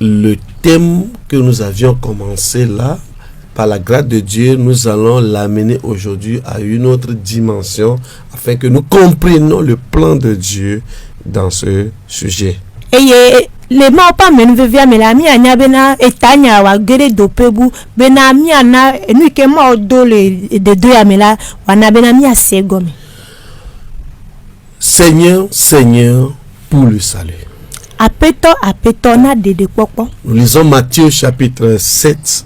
le thème que nous avions commencé là, par la grâce de Dieu, nous allons l'amener aujourd'hui à une autre dimension afin que nous comprenions le plan de Dieu dans ce sujet. Le ma pa menu vivia melami anya bena etanya wa gere dopebu bena mi ana enu ke ma odole de deux amela wana bena mi asegome. Seigneur, Seigneur, pour le salut. Apeto na de popo. Nous lisons Matthieu chapitre 7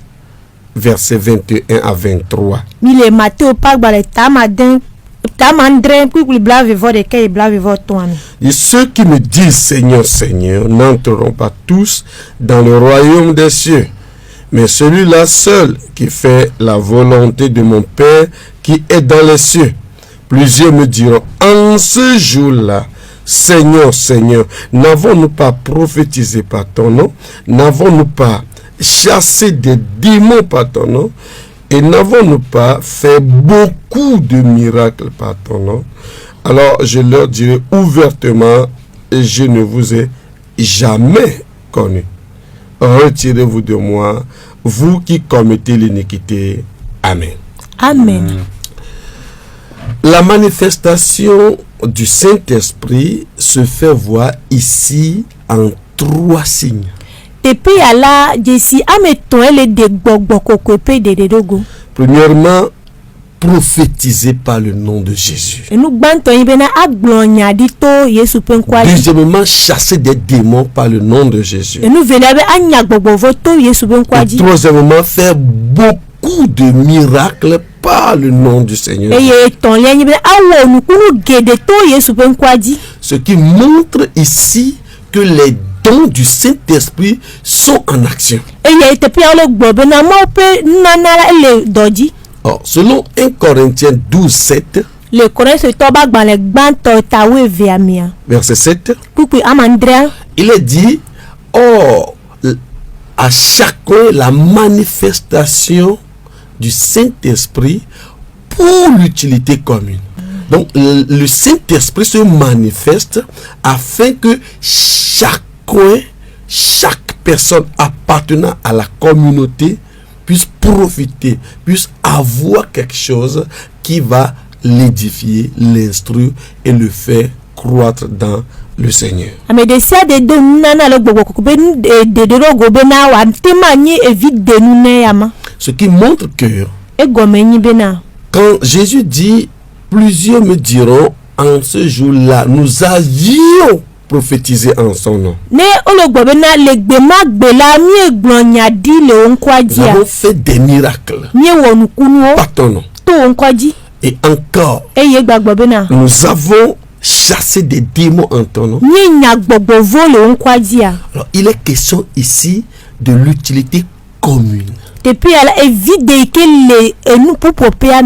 versets 21 à 23. Mile Matthieu pa gbale tamaden Et ceux qui me disent Seigneur, Seigneur, n'entreront pas tous dans le royaume des cieux, mais celui-là seul qui fait la volonté de mon Père qui est dans les cieux. Plusieurs me diront en ce jour-là, Seigneur, Seigneur, n'avons-nous pas prophétisé par ton nom? N'avons-nous pas chassé des démons par ton nom? Et n'avons-nous pas fait beaucoup de miracles par ton nom? Alors je leur dirai ouvertement, je ne vous ai jamais connu. Retirez-vous de moi, vous qui commettez l'iniquité. Amen. Amen. La manifestation du Saint-Esprit se fait voir ici en 3 signes. Premièrement, prophétiser par le nom de Jésus. Deuxièmement, chasser des démons par le nom de Jésus. Et troisièmement, faire beaucoup de miracles par le nom du Seigneur. Ce qui montre ici que les dons du Saint-Esprit sont en action. Or, selon 1 Corinthiens 12, 7, verset 7, il est dit, or, à chacun la manifestation du Saint-Esprit pour l'utilité commune. Donc, le Saint-Esprit se manifeste afin que chaque personne appartenant à la communauté puisse profiter, puisse avoir quelque chose qui va l'édifier, l'instruire et le faire croître dans le Seigneur. Ce qui montre que quand Jésus dit, plusieurs me diront en ce jour-là, nous avions prophétisé en son nom. Nous avons fait des miracles par ton nom. Et encore, nous avons chassé des démons en ton nom. Alors, il est question ici de l'utilité commune.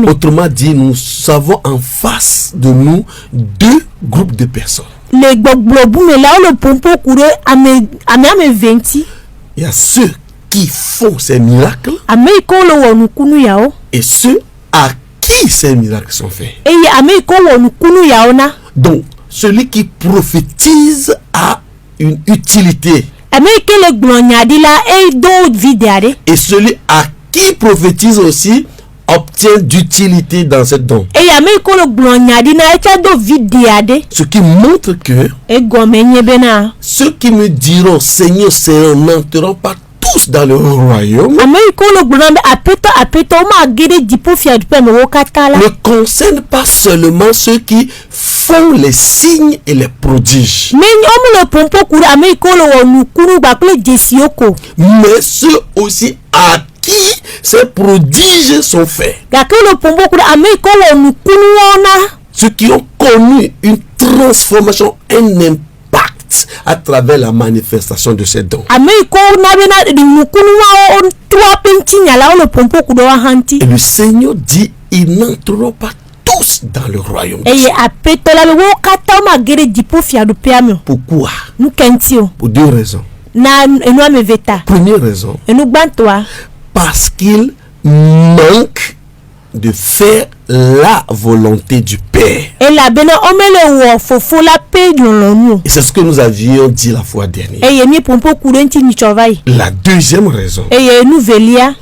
Autrement dit, nous avons en face de nous 2 groupes de personnes. Il y a ceux qui font ces miracles et ceux à qui ces miracles sont faits. Donc, celui qui prophétise a une utilité. Et celui à qui prophétise aussi obtient d'utilité dans ce don. Ce qui montre que ceux qui me diront Seigneur, Seigneur, n'entreront pas tous dans le royaume ne concerne pas seulement ceux qui font les signes et les prodiges, mais ceux aussi à qui ces prodiges sont faits. Ceux qui ont connu une transformation, un impact à travers la manifestation de ces dons. Et le Seigneur dit, ils n'entreront pas tous dans le royaume. Pourquoi? Pour 2 raisons. Première raison, parce qu'il manque de faire la volonté du Père. Et la bena omele wo fofo la pe lonu. Et c'est ce que nous avions dit la fois dernière. Et yemi pompo kurenti ni chovai. La deuxième raison. Et yenu velia.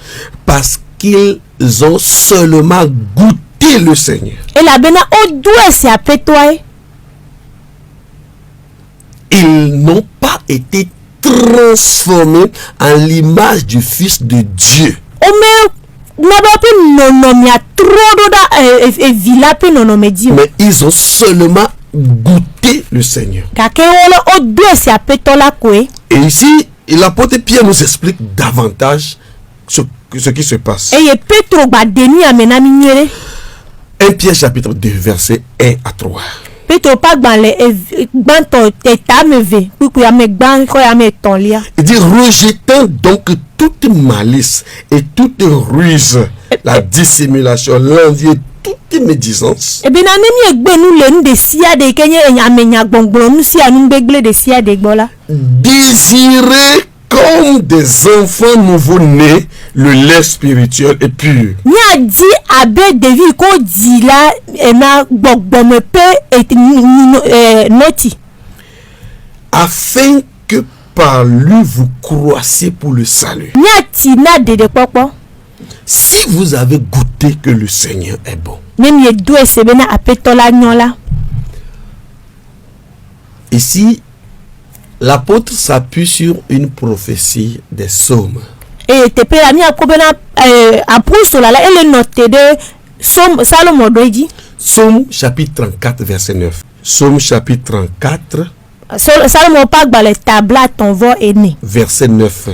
Parce qu'ils ont seulement goûté le Seigneur. Et la bena o doit se apetoy. Ils n'ont pas été transformés en l'image du Fils de Dieu. Mais ils ont seulement goûté le Seigneur. Et ici, l'apôtre Pierre nous explique davantage ce qui se passe. 1 Pierre chapitre 2 versets 1 à 3. Il dit, rejetant donc toute malice et toute ruse, la dissimulation, l'envie et toute médisance. Désirez comme des enfants nouveau-nés le lait spirituel et pur. Afin que par lui vous croissiez pour le salut. Si vous avez goûté que le Seigneur est bon. Ici, l'apôtre s'appuie sur une prophétie des psaumes. Psaume chapitre 34 verset 9. Psaume chapitre 34 verset 9.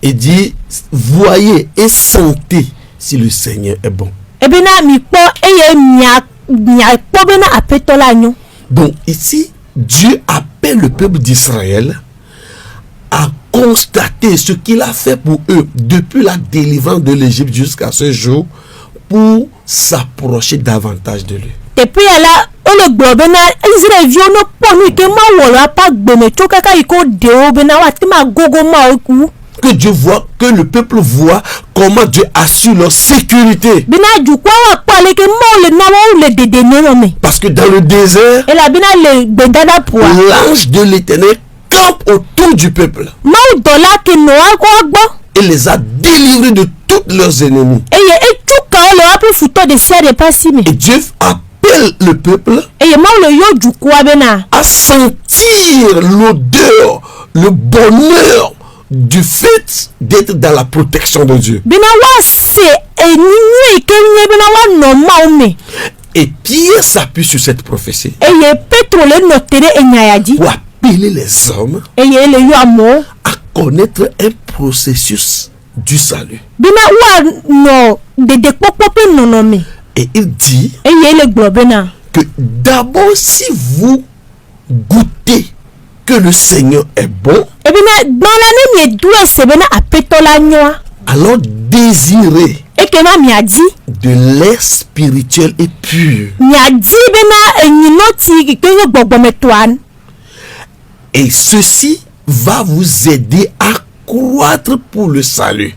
Il dit, voyez et sentez si le Seigneur est bon. Donc ici, Dieu appelle le peuple d'Israël à constater ce qu'il a fait pour eux depuis la délivrance de l'Égypte jusqu'à ce jour pour s'approcher davantage de lui. Que Dieu voit, que le peuple voit comment Dieu assure leur sécurité. Parce que dans le désert, l'ange de l'Éternel campe autour du peuple. Il les a délivrés de tous leurs ennemis. Et Dieu appelle le peuple à sentir l'odeur, le bonheur du fait d'être dans la protection de Dieu. Et Pierre s'appuie sur cette prophétie pour appeler les hommes à connaître un processus du salut. Et il dit que d'abord, si vous goûtez que le Seigneur est bon, alors désirez de lait spirituel et pur. Et ceci va vous aider à croître pour le salut.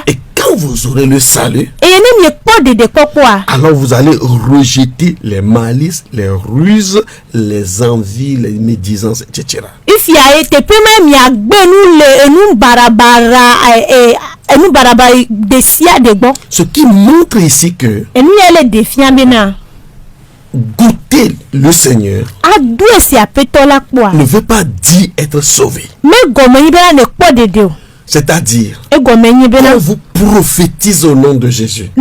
Et quand vous aurez le salut, alors vous allez rejeter les malices, les ruses, les envies, les médisances, etc. Ce qui montre ici que goûter le Seigneur ne veut pas dire être sauvé. C'est-à-dire, quand vous prophétisez au nom de Jésus,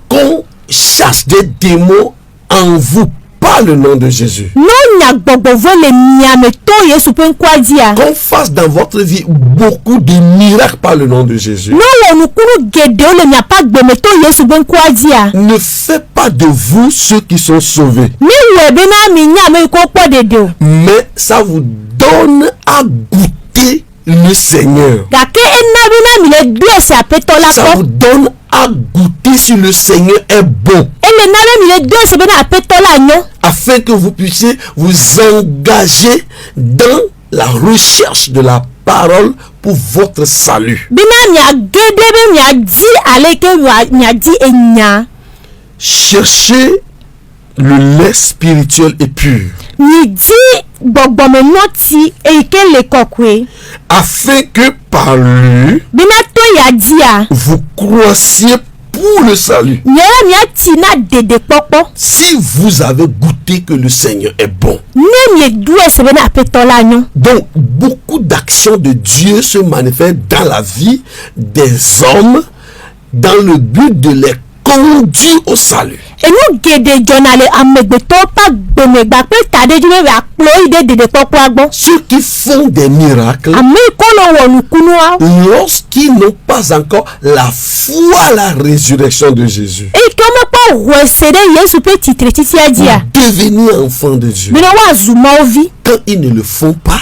qu'on chasse des démons en vous par le nom de Jésus, qu'on fasse dans votre vie beaucoup de miracles par le nom de Jésus, ne faites pas de vous ceux qui sont sauvés, mais ça vous donne à goûter le Seigneur. Ça vous donne à goûter si le Seigneur est bon, afin que vous puissiez vous engager dans la recherche de la parole pour votre salut. Cherchez le lait spirituel et pur, afin que par lui vous croissiez pour le salut. Si vous avez goûté que le Seigneur est bon. Donc, beaucoup d'actions de Dieu se manifestent dans la vie des hommes dans le but de les conduire au salut. Ceux qui font des miracles, lorsqu'ils n'ont pas encore la foi à la résurrection de Jésus, pour devenir enfants de Dieu, quand ils ne le font pas,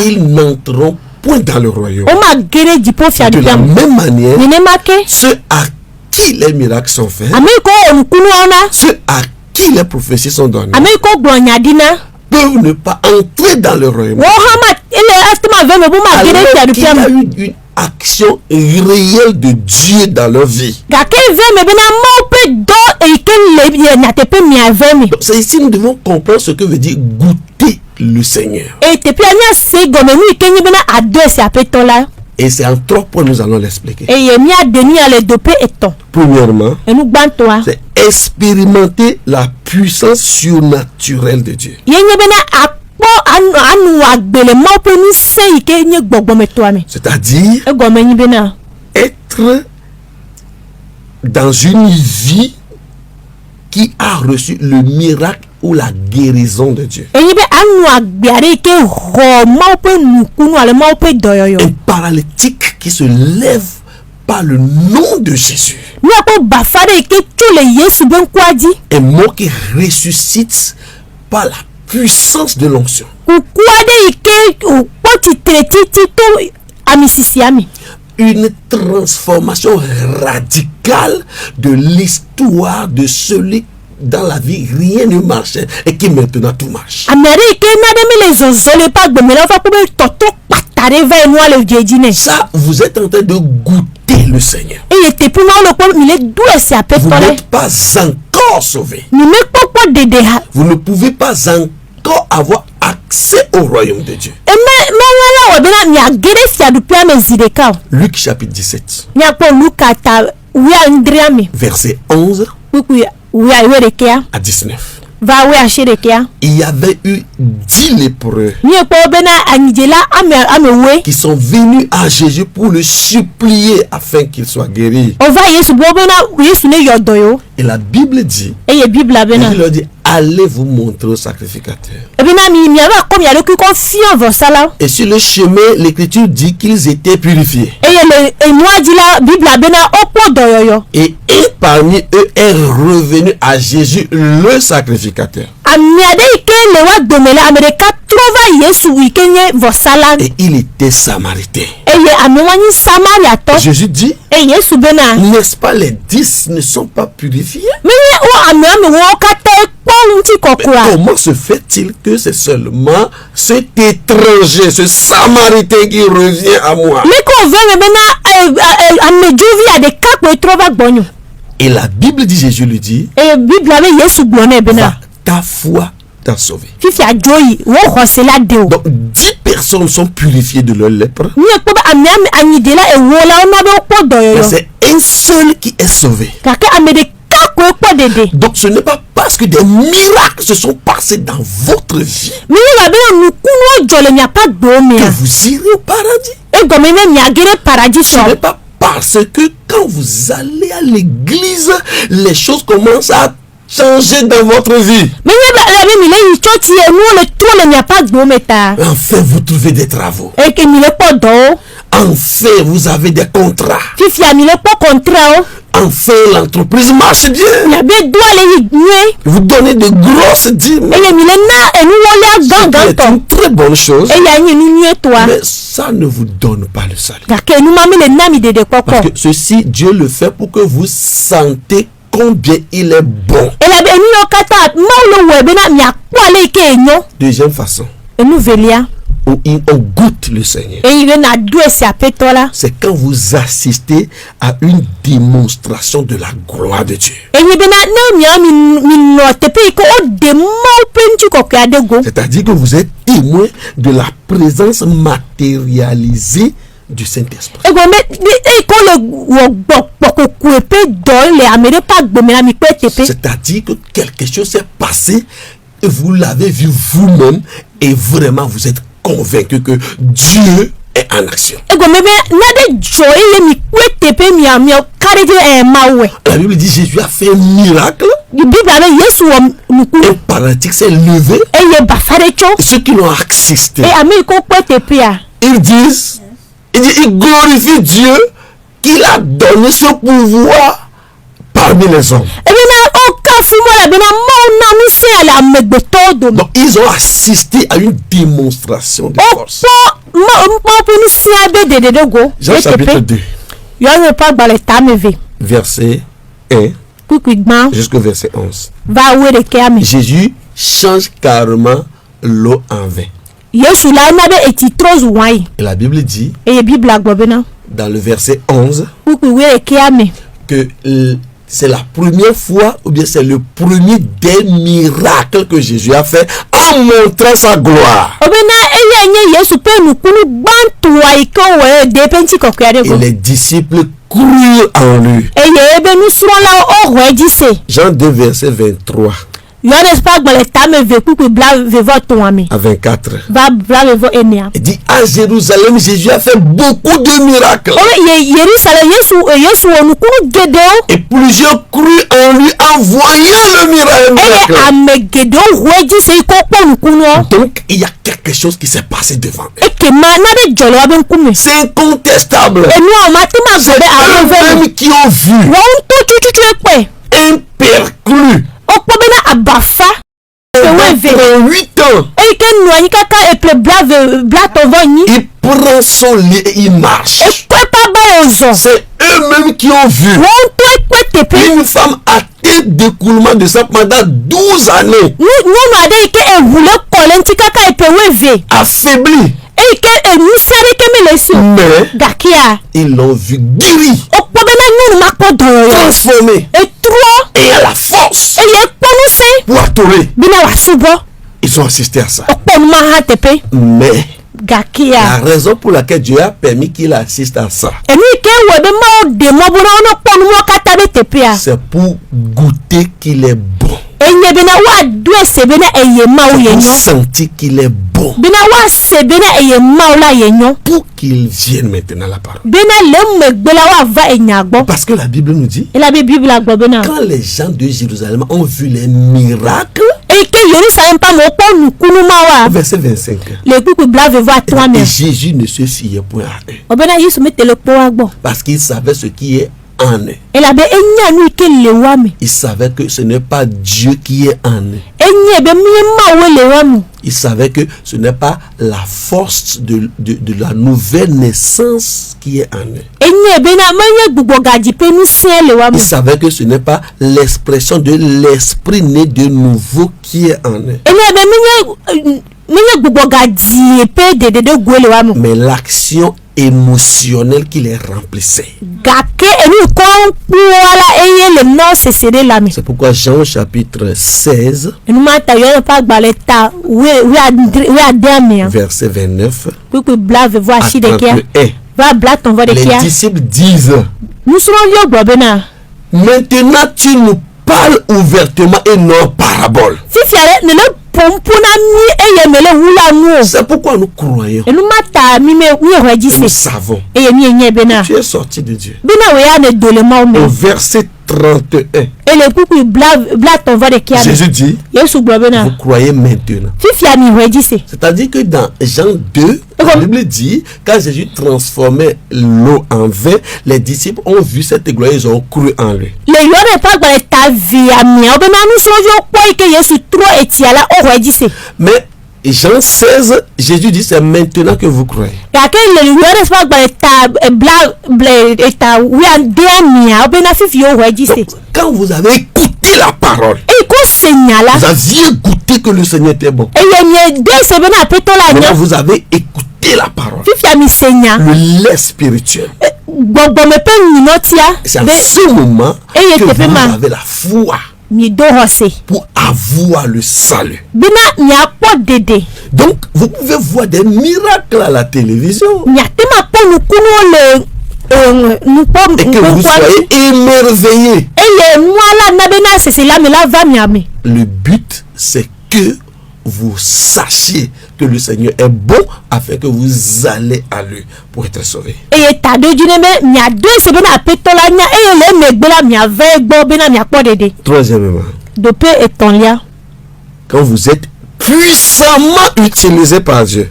ils n'entreront point dans le royaume. De la même manière, ceux à qui les miracles sont faits, ceux à qui les prophéties sont données, peuvent ne pas entrer dans le royaume. Alors qu'il y a eu une action réelle de Dieu dans leur vie. Donc c'est ici que nous devons comprendre ce que veut dire goûter le Seigneur. Et c'est en 3 points que nous allons l'expliquer. Premièrement, c'est expérimenter la puissance surnaturelle de Dieu. C'est-à-dire être dans une vie qui a reçu le miracle ou la guérison de Dieu. Un paralytique qui se lève par le nom de Jésus. Un mort qui ressuscite par la puissance de l'onction. Une transformation radicale de l'histoire de celui dans la vie rien ne marchait et qui maintenant tout marche. Ça, vous êtes en train de goûter le Seigneur. Vous n'êtes pas encore sauvé. Vous ne pouvez pas encore avoir accès au royaume de Dieu. Luc chapitre 17 verset 11 à 19. Il y avait eu 10 lépreux qui sont venus à Jésus pour le supplier afin qu'il soit guéri. Et la Bible dit, il leur dit, allez vous montrer au sacrificateur. Et sur le chemin, l'Écriture dit qu'ils étaient purifiés. Et parmi eux est revenu à Jésus le sacrificateur. Et il était samaritain. Jésus dit, n'est-ce pas les 10 ne sont pas purifiés? Comment se fait-il que c'est seulement cet étranger, ce samaritain qui revient à moi? Et la Bible dit, Jésus lui dit, va, ta foi t'a sauvé. Donc 10 personnes sont purifiées de leur lèpre. Mais c'est un seul qui est sauvé. Donc ce n'est pas parce que des miracles se sont passés dans votre vie que vous irez au paradis. Ce n'est pas parce que quand vous allez à l'église, les choses commencent à changer dans votre vie. Enfin, vous trouvez des travaux. Enfin, vous avez des contrats. Enfin, l'entreprise marche bien. Vous donnez de grosses dîmes. C'est une très bonne chose. Mais ça ne vous donne pas le salut. Parce que ceci, Dieu le fait pour que vous sentez combien il est bon. Deuxième façon. on goûte le Seigneur. C'est quand vous assistez à une démonstration de la gloire de Dieu. C'est-à-dire que vous êtes témoin de la présence matérialisée du Saint-Esprit. C'est-à-dire que quelque chose s'est passé et vous l'avez vu vous-même et vraiment vous êtes convaincu que Dieu est en action. La Bible dit Jésus a fait un miracle. Un paralytique s'est levé. Ceux qui l'ont assisté, ils disent, ils glorifient Dieu qu'il a donné ce pouvoir parmi les hommes. Donc ils ont assisté à une démonstration de force. Jean chapitre 2, verset 1 jusqu'au verset 11. Jésus change carrément l'eau en vin. Et la Bible dit dans le verset 11 que c'est la première fois ou bien c'est le premier des miracles que Jésus a fait en montrant sa gloire. Et les disciples crurent en lui. Jean 2 verset 23 à 24. Il dit à Jérusalem, Jésus a fait beaucoup de miracles. Et plusieurs crurent en lui en voyant le miracle. Donc il y a quelque chose qui s'est passé devant eux. C'est incontestable. C'est eux-mêmes qui ont vu un perclus. 8 ans. Il prend son lit et il marche. C'est eux-mêmes qui ont vu une femme atteinte d'écoulement de sang pendant 12 années. Affaiblie. Mais ils l'ont vu guéri, transformé et à la force pour adorer. Ils ont assisté à ça. Mais la raison pour laquelle Dieu a permis qu'il assiste à ça, c'est pour goûter qu'il est bon. Pour sentir qu'il est bon. Pour qu'il vienne maintenant à la parole. Parce que la Bible nous dit, quand les gens de Jérusalem ont vu les miracles, verset 25, et Jésus ne se fiait point à eux, parce qu'il savait ce qui est en eux. Il savait que ce n'est pas Dieu qui est en eux. Il savait que ce n'est pas la force de la nouvelle naissance qui est en eux. Il savait que ce n'est pas l'expression de l'esprit né de nouveau qui est en eux. Mais l'action émotionnelle qui les remplissait. C'est pourquoi Jean chapitre 16 verset 29 à 31, les disciples disent, maintenant tu nous parles ouvertement et non en parabole. C'est pourquoi nous croyons. Nous savons. Tu es sorti de Dieu. Au verset 31, Jésus dit, vous croyez maintenant. C'est-à-dire que dans Jean 2, la Bible dit, quand Jésus transformait l'eau en vin, les disciples ont vu cette gloire, ils ont cru en lui. Mais Jean 16, Jésus dit, c'est maintenant que vous croyez. Donc, quand vous avez écouté la parole, Vous aviez goûté que le Seigneur était bon. Maintenant, vous avez écouté la parole. Le lait spirituel. C'est à ce moment que vous avez la foi pour avoir le salut. Donc, vous pouvez voir des miracles à la télévision. Et que vous soyez émerveillés. Le but, c'est que vous sachiez que le Seigneur est bon afin que vous allez à lui pour être sauvés. Troisièmement, quand vous êtes puissamment utilisé par Dieu.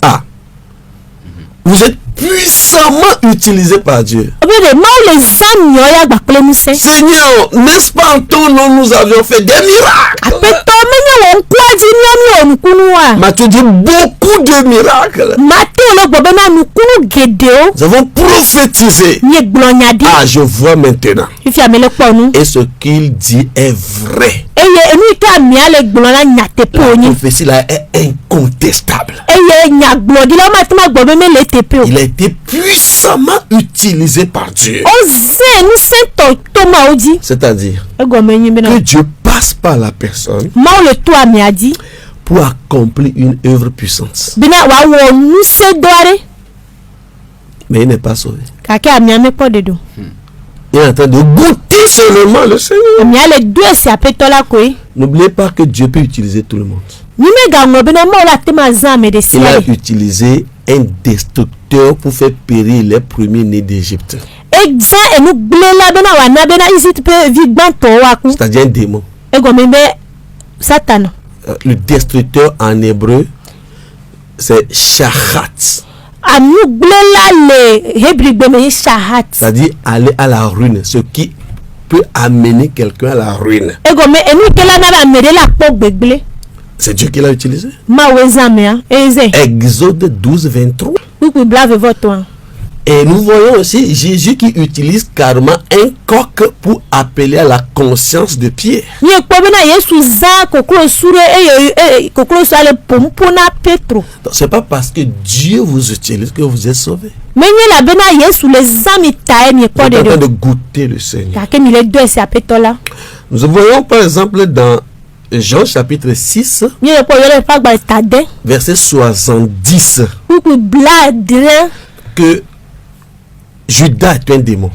Ah, vous êtes puissamment utilisé par Dieu. Seigneur, n'est-ce pas en ton nom nous avions fait des miracles? Matthieu dit beaucoup de miracles. Nous avons prophétisé. Ah, je vois maintenant. Et ce qu'il dit est vrai. La prophétie là est incontestable. Il a été puissamment utilisé par Dieu. C'est-à-dire que Dieu passe par la personne pour accomplir une œuvre puissante. Mais il n'est pas sauvé. Il est en train de goûter seulement le Seigneur. N'oubliez pas que Dieu peut utiliser tout le monde. Il a utilisé un destructeur pour faire périr les premiers-nés d'Égypte. C'est-à-dire un démon. Le destructeur en hébreu, c'est Shachat. C'est-à-dire aller à la ruine, ce qui peut amener quelqu'un à la ruine. C'est Dieu qui l'a utilisé. Exode 12, 23. Et nous voyons aussi Jésus qui utilise carrément un coq pour appeler à la conscience de Pierre. Donc c'est pas parce que Dieu vous utilise que vous êtes sauvé. Vous êtes en train de goûter le Seigneur. Nous voyons par exemple dans Jean chapitre 6, verset 70, que Judas est un démon.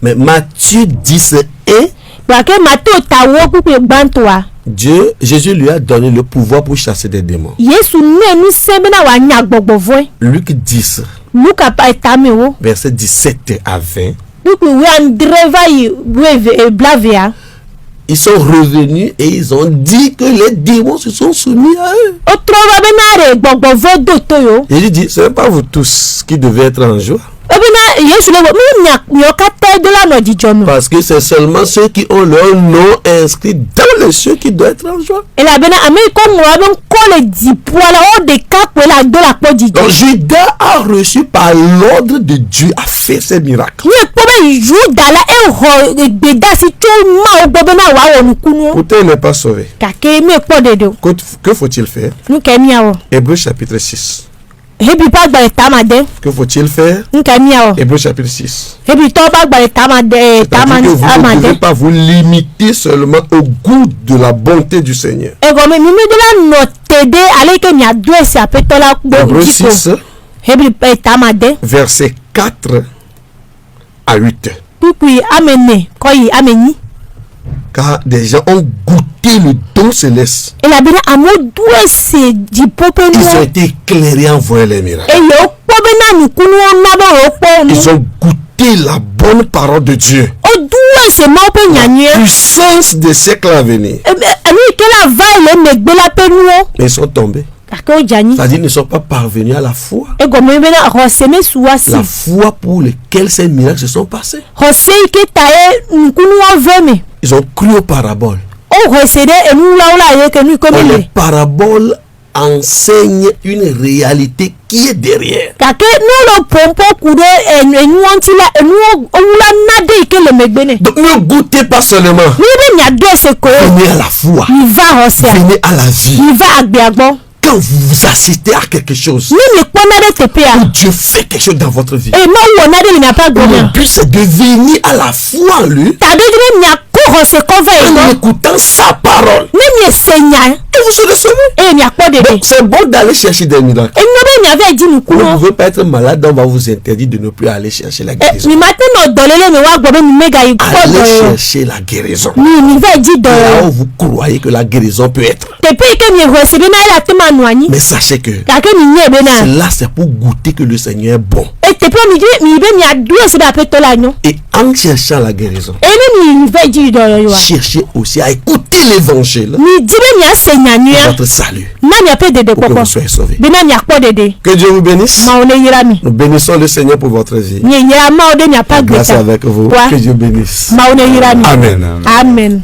Mais Matthieu 10, 1, Jésus lui a donné le pouvoir pour chasser des démons. Luc 10, verset 17 à 20. Ils sont revenus et ils ont dit que les démons se sont soumis à eux. Jésus dit, ce n'est pas vous tous qui devez être en joie. Parce que c'est seulement ceux qui ont leur nom inscrit dans les cieux qui doivent être en joie. Donc Judas a reçu par l'ordre de Dieu à faire ces miracles. Pourtant il n'est pas sauvé. Que faut-il faire? Hébreux chapitre 6. Que faut-il faire? Hébreux chapitre 6. C'est-à-dire que vous ne pouvez pas vous limiter seulement au goût de la bonté du Seigneur. Hébreux 6, verset 4 à 8. Car des gens ont goûté le don céleste. Ils ont été éclairés en voyant les miracles. Ils ont goûté la bonne parole de Dieu. La puissance des siècles à venir. Mais ils sont tombés. C'est-à-dire qu'ils ne sont pas parvenus à la foi. La foi pour laquelle ces miracles se sont passés. Ils ont cru aux paraboles. Les paraboles enseigne une réalité qui est derrière. Kake nous le pompo kudo Donc ne goûtez pas seulement. Venez à la foi. Venez à la vie. Quand vous vous assistez à quelque chose, Dieu fait quelque chose dans votre vie. Le but c'est de venir à la foi en lui. En écoutant sa parole. Et vous serez sauvés. Donc c'est bon d'aller chercher des miracles. Vous ne pouvez pas être malade, on va vous interdire de ne plus aller chercher la guérison. Allez chercher la guérison. Là où vous croyez que la guérison peut être. Mais sachez que cela c'est pour goûter que le Seigneur est bon. Et en cherchant la guérison, cherchez aussi à écouter l'évangile pour votre salut, pour que vous soyez sauvés. Que Dieu vous bénisse. Nous bénissons le Seigneur pour votre vie. Grâce avec vous. Que Dieu bénisse. Amen.